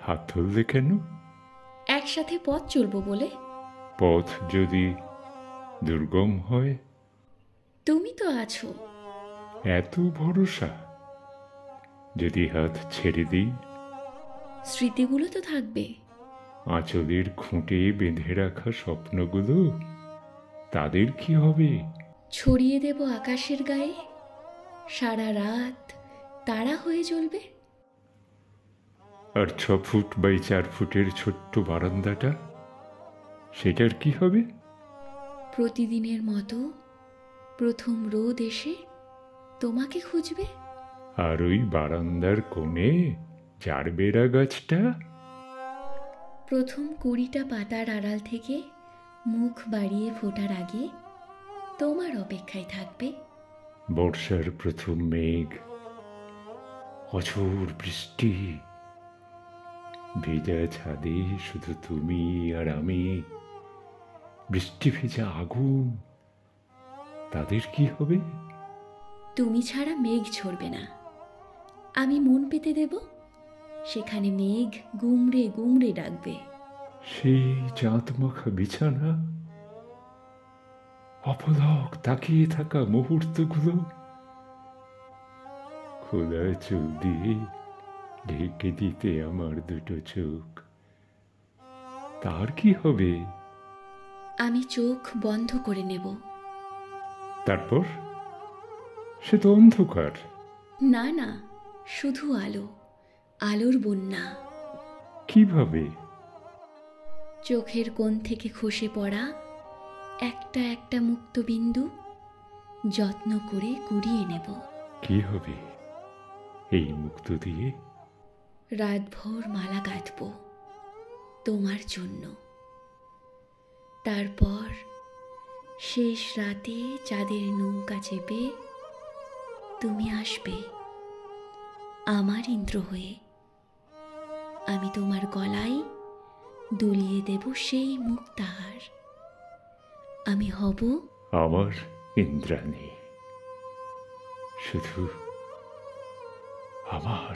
হাত ধরলে কেন? একসাথে পথ চলবো বলে। পথ যদি দুর্গম হয়? তুমি তো আছো। এত ভরসা? যদি হাত ছেড়ে দিই? স্মৃতিগুলো তো থাকবে। আঁচলের খুঁটে বেঁধে রাখা স্বপ্নগুলো, তাদের কি হবে? ছড়িয়ে দেব আকাশের গায়ে, সারা রাত তারা হয়ে জ্বলবে। আর 6 ফুট বাই 4 ফুটের ছোট্ট বারান্দাটা, সেটার কি হবে? প্রতিদিনের মতো প্রথম রোদ এসে তোমাকে খুঁজবে। আর ওই বারান্দার কোণে জারবেরা গাছটা, প্রথম কুড়িটা পাতার আড়াল থেকে মুখ বাড়িয়ে ফোটার আগে তোমার অপেক্ষায় থাকবে। বর্ষার প্রথম মেঘ, অঝোর বৃষ্টি, ভেজা ছাদে শুধু তুমি আর আমি, বৃষ্টি ভেজা আগুন, তাদের কি হবে? তুমি ছাড়া মেঘ ঝরবে না। আমি মন পেতে দেব, সেখানে মেঘ গুমড়ে গুমড়ে ডাকবে। সেই চাঁদ মাখা বিছানা, অপলক তাকিয়ে থাকা মুহূর্তগুলো, খোলা চোখ দিয়ে ঢেকে দিতে আমার দুটো চোখ, তার কি হবে? আমি চোখ বন্ধ করে নেব। তারপর সে তো অন্ধকার। না না, শুধু আলো, আলোর বন্যা। কিভাবে? চোখের কোণ থেকে খসে পড়া একটা একটা মুক্ত বিন্দু যত্ন করে কুড়িয়ে নেব। কি হবে এই মুক্ত দিয়ে? রাতভর মালা গাঁথব তোমার জন্য। তারপর শেষ রাতে চাঁদের নৌকা চেপে তুমি আসবে আমার ইন্দ্র হয়ে। আমি তোমার গলায় দুলিয়ে দেব সেই মুক্তাহার। আমি হব আমার ইন্দ্রাণী, শুধু আমার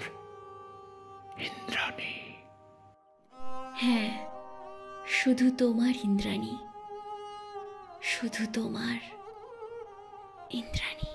ইন্দ্রাণী। হ্যাঁ, শুধু তোমার ইন্দ্রাণী, শুধু তোমার ইন্দ্রাণী।